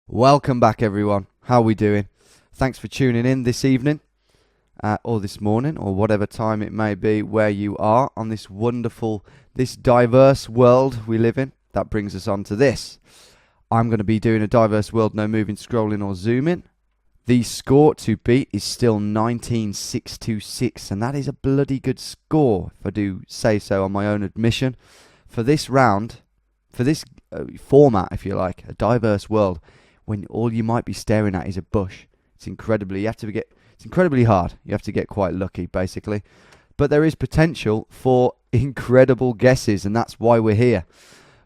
Welcome back, everyone. How are we doing? Thanks for tuning in this evening, or this morning, or whatever time it may be where you are on this wonderful, this diverse world we live in. That brings us on to this. I'm going to be doing a diverse world, no moving, scrolling, or zooming. The score to beat is still 19,626, and that is a bloody good score, if I do say so on my own admission. For this round, for this format, if you like, a diverse world, when all you might be staring at is a bush. It's incredibly hard. You have to get quite lucky, basically. But there is potential for incredible guesses, and that's why we're here.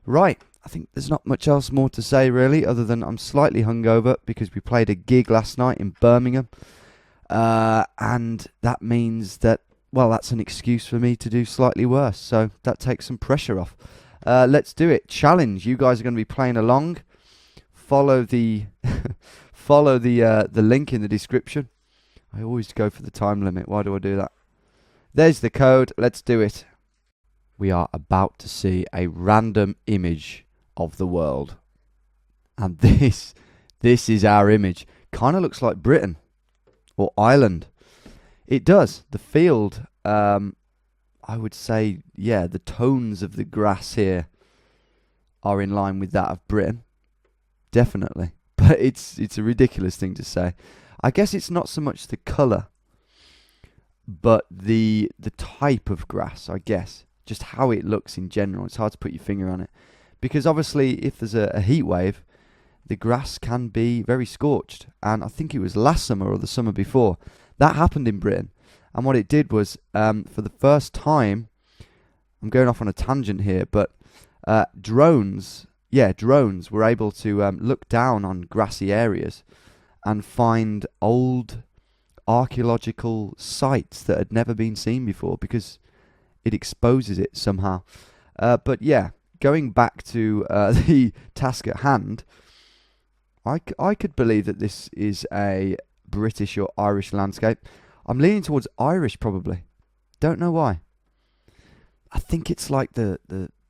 Right, I think there's not much else more to say, really, other than I'm slightly hungover because we played a gig last night in Birmingham. And that means that, well, that's an excuse for me to do slightly worse. So that takes some pressure off. Let's do it. Challenge. You guys are going to be playing along. Follow the the link in the description. I always go for the time limit. Why do I do that? There's the code. Let's do it. We are about to see a random image of the world. And this is our image. Kind of looks like Britain or Ireland. It does. The field, I would say, yeah, the tones of the grass here are in line with that of Britain. Definitely. But it's a ridiculous thing to say. I guess it's not so much the colour, but the type of grass, I guess. Just how it looks in general. It's hard to put your finger on it. Because obviously, if there's a heat wave, the grass can be very scorched. And I think it was last summer or the summer before. That happened in Britain. And what it did was, for the first time, I'm going off on a tangent here, but drones were able to look down on grassy areas and find old archaeological sites that had never been seen before because it exposes it somehow. But yeah, going back to the task at hand, I could believe that this is a British or Irish landscape. I'm leaning towards Irish, probably. Don't know why. I think it's like the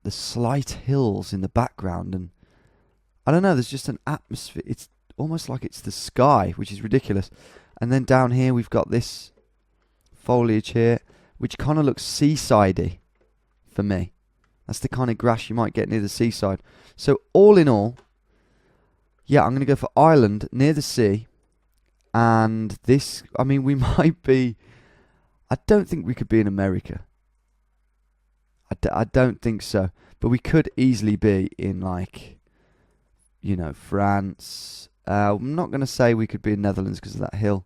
slight hills in the background, and I don't know, there's just an atmosphere. It's almost like it's the sky, which is ridiculous. And then down here we've got this foliage here, which kind of looks seasidey for me. That's the kind of grass you might get near the seaside. So all in all, yeah, I'm going to go for Ireland, near the sea. And this, I mean, we might be, I don't think we could be in America. I don't think so. But we could easily be in, like, you know, France. I'm not going to say we could be in Netherlands because of that hill.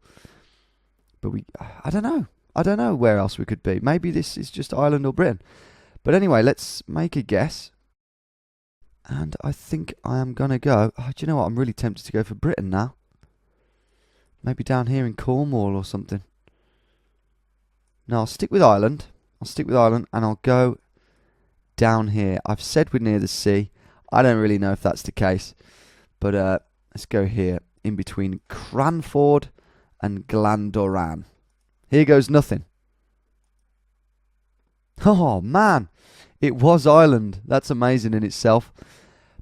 But I don't know. I don't know where else we could be. Maybe this is just Ireland or Britain. But anyway, let's make a guess. And I think I am going to go. Oh, do you know what? I'm really tempted to go for Britain now. Maybe down here in Cornwall or something. No, I'll stick with Ireland. And I'll go down here. I've said we're near the sea. I don't really know if that's the case. But let's go here. In between Cranford and Glandoran. Here goes nothing. Oh, man. It was Ireland. That's amazing in itself.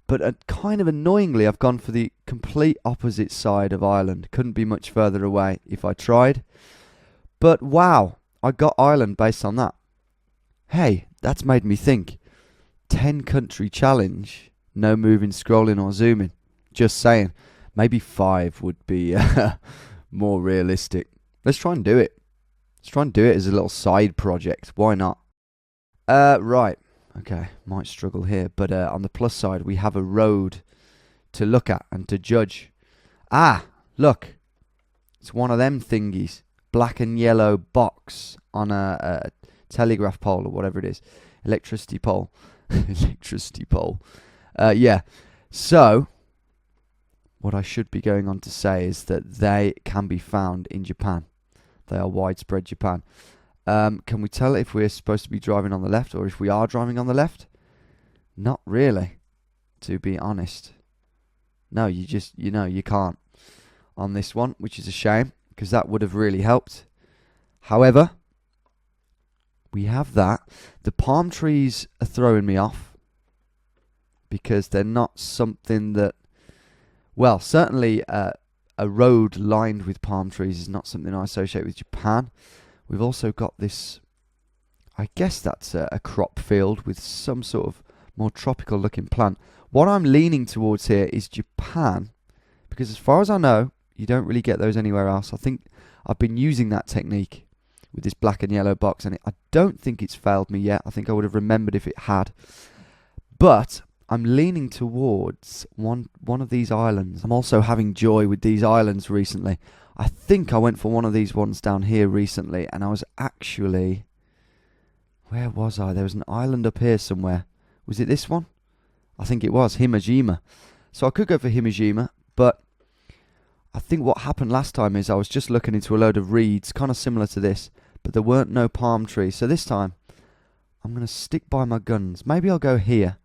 But kind of annoyingly, I've gone for the complete opposite side of Ireland. Couldn't be much further away if I tried. But wow, I got Ireland based on that. Hey, that's made me think. 10 country challenge. No moving, scrolling or zooming. Just saying. Maybe 5 would be more realistic. Let's try and do it. Let's try and do it as a little side project. Why not? Right. Okay, might struggle here, but on the plus side, we have a road to look at and to judge. Ah, look. It's one of them thingies. Black and yellow box on a telegraph pole or whatever it is. Electricity pole. Electricity pole. Yeah. So, what I should be going on to say is that they can be found in Japan. They are widespread Japan. Can we tell if we're supposed to be driving on the left or if we are driving on the left? Not really, to be honest. No, you can't on this one, which is a shame because that would have really helped. However, we have that. The palm trees are throwing me off because they're not something that well, certainly a road lined with palm trees is not something I associate with Japan. We've also got this, I guess that's a crop field with some sort of more tropical looking plant. What I'm leaning towards here is Japan, because as far as I know, you don't really get those anywhere else. I think I've been using that technique with this black and yellow box, and I don't think it's failed me yet. I think I would have remembered if it had. But I'm leaning towards one of these islands. I'm also having joy with these islands recently. I think I went for one of these ones down here recently, and I was actually... Where was I? There was an island up here somewhere. Was it this one? I think it was, Himajima. So I could go for Himajima, but I think what happened last time is I was just looking into a load of reeds, kind of similar to this, but there weren't no palm trees. So this time, I'm going to stick by my guns. Maybe I'll go here.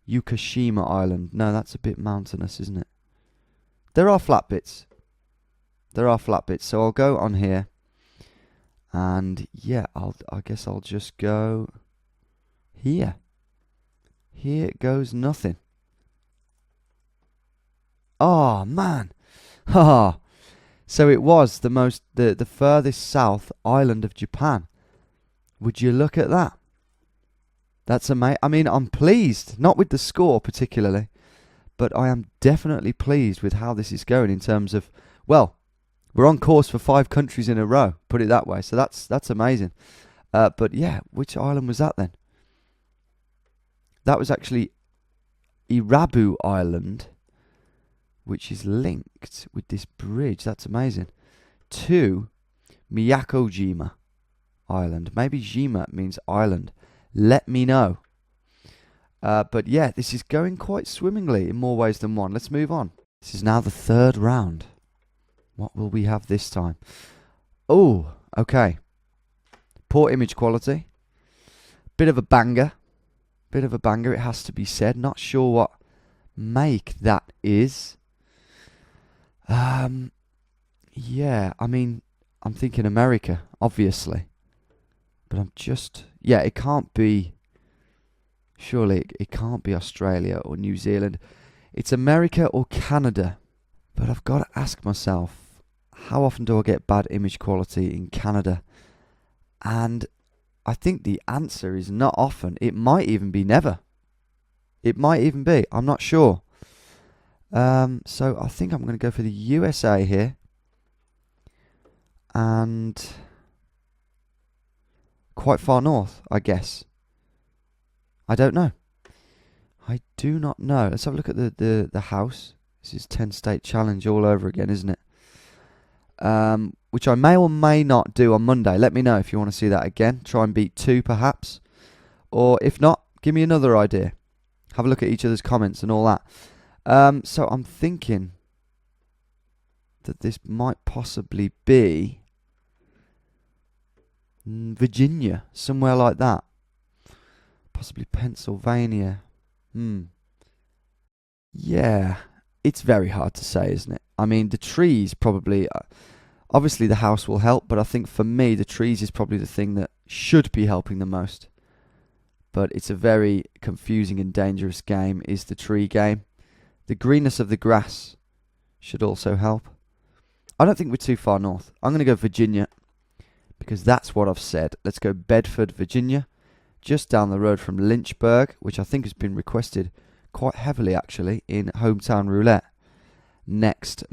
Yukashima Island. No, that's a bit mountainous, isn't it? There are flat bits. There are flat bits. So I'll go on here. And yeah, I guess I'll just go here. Here goes nothing. Oh, man. Ha. So it was the furthest south island of Japan. Would you look at that? That's amazing. I mean, I'm pleased, not with the score particularly, but I am definitely pleased with how this is going in terms of, well, we're on course for 5 countries in a row, put it that way. So that's amazing. But yeah, which island was that then? That was actually Irabu Island, which is linked with this bridge. That's amazing. To Miyakojima Island. Maybe Jima means island. Let me know. But yeah, this is going quite swimmingly in more ways than one. Let's move on. This is now the 3rd round. What will we have this time? Oh, okay. Poor image quality. Bit of a banger. Bit of a banger, it has to be said. Not sure what make that is. Yeah, I mean, I'm thinking America, obviously. But I'm just... Yeah, it can't be... Surely it can't be Australia or New Zealand. It's America or Canada. But I've got to ask myself, how often do I get bad image quality in Canada? And I think the answer is not often. It might even be never. It might even be. I'm not sure. So I think I'm going to go for the USA here. And... quite far north, I guess. I don't know. I do not know. Let's have a look at the house. This is 10-state challenge all over again, isn't it? Which I may or may not do on Monday. Let me know if you want to see that again. Try and beat 2, perhaps. Or if not, give me another idea. Have a look at each other's comments and all that. So I'm thinking that this might possibly be... Virginia, somewhere like that. Possibly Pennsylvania. Yeah, it's very hard to say, isn't it? I mean, the trees probably... obviously, the house will help, but I think for me, the trees is probably the thing that should be helping the most. But it's a very confusing and dangerous game, is the tree game. The greenness of the grass should also help. I don't think we're too far north. I'm going to go Virginia, because that's what I've said. Let's go Bedford, Virginia, just down the road from Lynchburg, which I think has been requested quite heavily, actually, in Hometown Roulette for next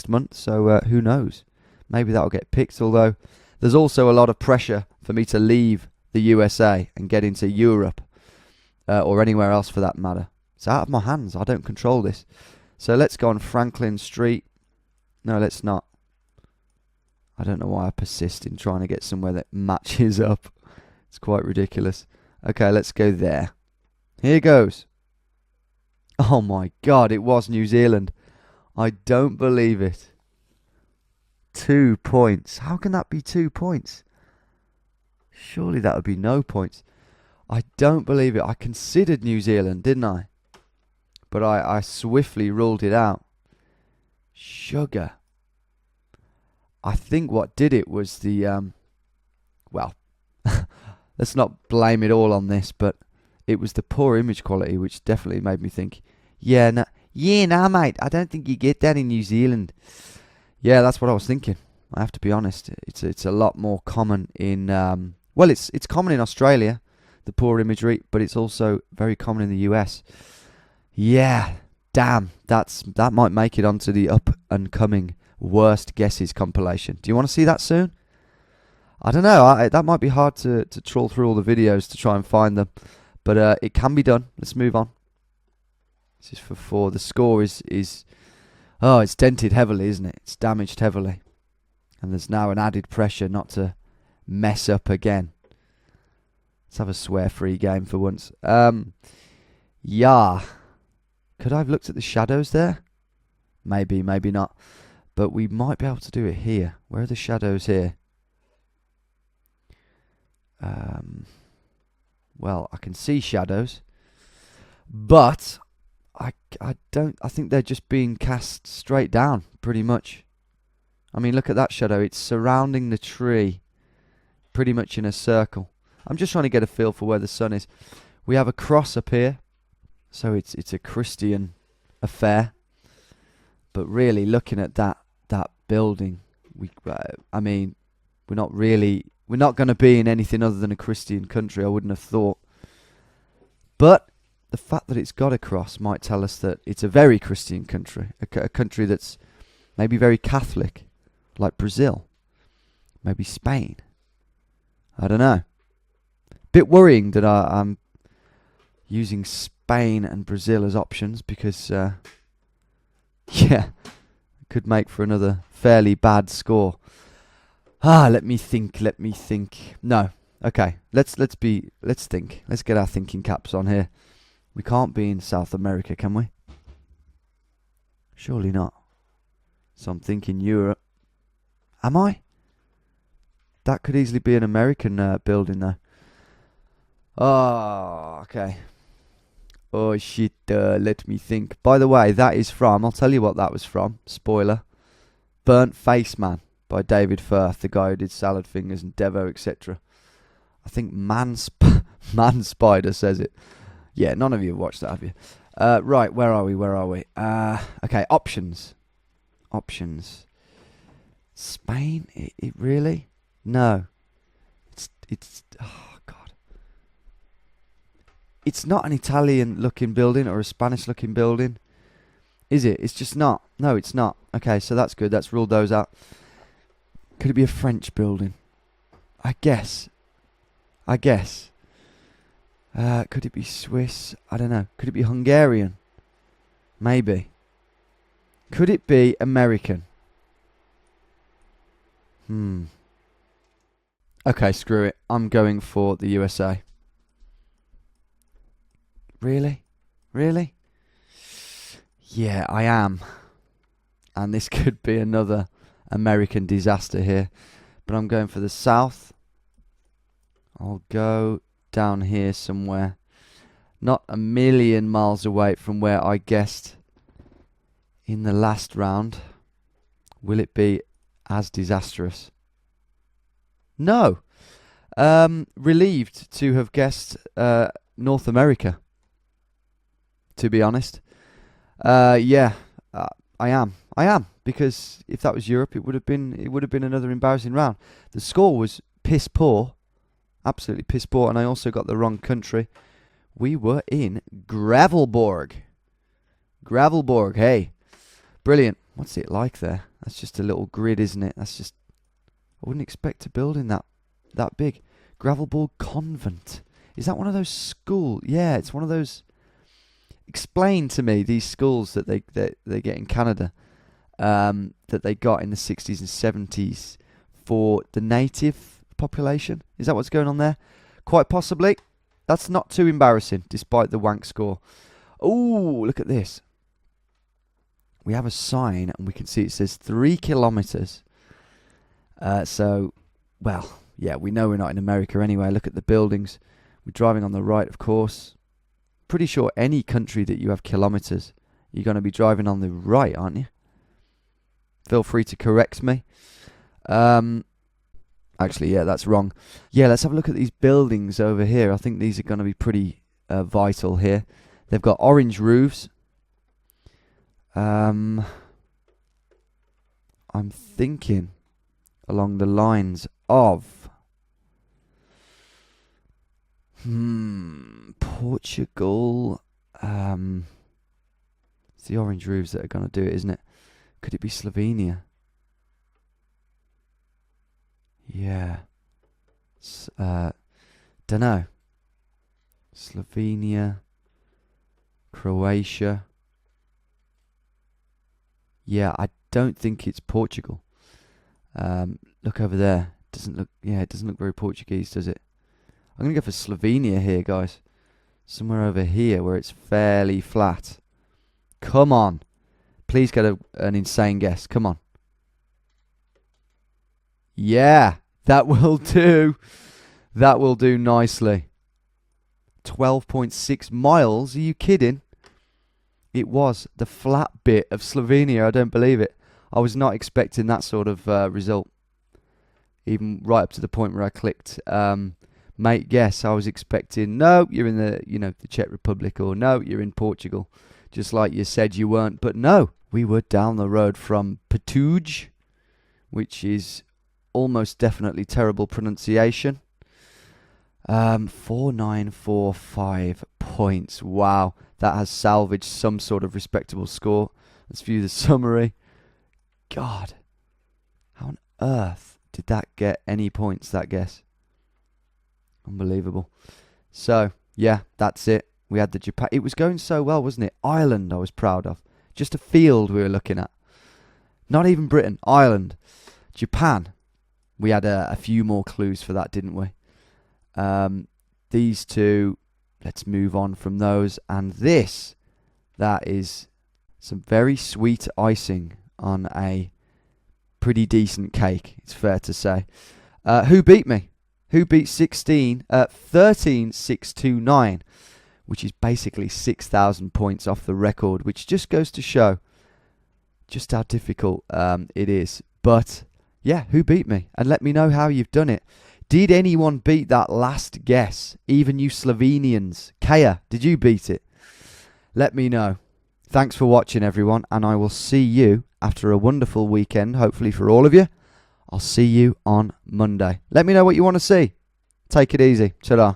month. So who knows? Maybe that'll get picked, although there's also a lot of pressure for me to leave the USA and get into Europe, or anywhere else for that matter. It's out of my hands. I don't control this. So let's go on Franklin Street. No, let's not. I don't know why I persist in trying to get somewhere that matches up. It's quite ridiculous. Okay, let's go there. Here goes. Oh my God, it was New Zealand. I don't believe it. 2 points. How can that be 2 points? Surely that would be no points. I don't believe it. I considered New Zealand, didn't I? But I swiftly ruled it out. Sugar. I think what did it was the, well, let's not blame it all on this, but it was the poor image quality which definitely made me think, yeah, Yeah, nah, mate. I don't think you get that in New Zealand. Yeah, that's what I was thinking. I have to be honest. It's a lot more common in well, it's common in Australia, the poor imagery, but it's also very common in the US. Yeah, damn. That might make it onto the up and coming worst guesses compilation. Do you want to see that soon? I don't know. That might be hard to trawl through all the videos to try and find them, but it can be done. Let's move on. This is for 4. The score is oh, it's dented heavily, isn't it? It's damaged heavily. And there's now an added pressure not to mess up again. Let's have a swear-free game for once. Yeah. Could I have looked at the shadows there? Maybe, maybe not. But we might be able to do it here. Where are the shadows here? Well, I can see shadows. But I think they're just being cast straight down, pretty much. I mean, look at that shadow. It's surrounding the tree, pretty much in a circle. I'm just trying to get a feel for where the sun is. We have a cross up here, so it's a Christian affair. But really, looking at that building, I mean, we're not going to be in anything other than a Christian country. I wouldn't have thought. But the fact that it's got a cross might tell us that it's a very Christian country, a country that's maybe very Catholic, like Brazil, maybe Spain. I don't know. Bit worrying that I'm using Spain and Brazil as options because, yeah, could make for another fairly bad score. Let me think. No, okay. Let's think. Let's get our thinking caps on here. We can't be in South America, can we? Surely not. So I'm thinking Europe. Am I? That could easily be an American building, though. Oh, okay. Oh, shit. Let me think. By the way, that is from, I'll tell you what that was from. Spoiler. Burnt Face Man by David Firth, the guy who did Salad Fingers and Devo, etc. I think Man Spider says it. Yeah, none of you have watched that, have you? Right, where are we? Okay, options. Spain? It really? No. It's oh god. It's not an Italian-looking building or a Spanish-looking building, is it? It's just not. No, it's not. Okay, so that's good. That's ruled those out. Could it be a French building? I guess. Could it be Swiss? I don't know. Could it be Hungarian? Maybe. Could it be American? Okay, screw it. I'm going for the USA. Really? Yeah, I am. And this could be another American disaster here. But I'm going for the South. I'll go down here somewhere. Not a million miles away from where I guessed in the last round. Will it be as disastrous? No. Relieved to have guessed North America, to be honest. Yeah, I am, because if that was Europe, it would have been another embarrassing round. The score was piss poor, absolutely piss poor, and I also got the wrong country. We were in Gravelborg. Hey, brilliant. What's it like there? That's just a little grid, isn't it? I wouldn't expect a building that big. Gravelborg Convent. Is that one of those schools? Yeah, it's one of those. Explain to me these schools that they get in Canada, that they got in the 60s and 70s for the native population. Is that what's going on there? Quite possibly. That's not too embarrassing, despite the wank score. Oh, look at this. We have a sign, and we can see it says 3 kilometers. So, well, yeah, we know we're not in America anyway. Look at the buildings. We're driving on the right, of course. Pretty sure any country that you have kilometers, you're going to be driving on the right, aren't you? Feel free to correct me. Actually, yeah, that's wrong. Yeah, let's have a look at these buildings over here. I think these are going to be pretty vital here. They've got orange roofs. I'm thinking along the lines of Portugal. It's the orange roofs that are going to do it, isn't it? Could it be Slovenia? Yeah. Dunno. Slovenia. Croatia. Yeah, I don't think it's Portugal. Look over there. It doesn't look very Portuguese, does it? I'm going to go for Slovenia here, guys. Somewhere over here where it's fairly flat. Come on. Please get an insane guess. Come on. Yeah, that will do. That will do nicely. 12.6 miles? Are you kidding? It was the flat bit of Slovenia. I don't believe it. I was not expecting that sort of result. Even right up to the point where I clicked make guess. I was expecting, no, you're in the Czech Republic, or no, you're in Portugal, just like you said you weren't. But no, we were down the road from Patuj, which is almost definitely terrible pronunciation. 4945 points. Wow, that has salvaged some sort of respectable score. Let's view the summary. God, how on earth did that get any points, that guess? Unbelievable. So, yeah, that's it. We had the Japan. It was going so well, wasn't it? Ireland, I was proud of. Just a field we were looking at. Not even Britain, Ireland. Japan, we had a few more clues for that, didn't we? These two, let's move on from those. And this, that is some very sweet icing on a pretty decent cake, it's fair to say. Who beat me? Who beat 13,629, which is basically 6,000 points off the record, which just goes to show just how difficult it is. But yeah, who beat me? And let me know how you've done it. Did anyone beat that last guess? Even you Slovenians. Kaya, did you beat it? Let me know. Thanks for watching, everyone, and I will see you after a wonderful weekend, hopefully for all of you. I'll see you on Monday. Let me know what you want to see. Take it easy. Ta-da.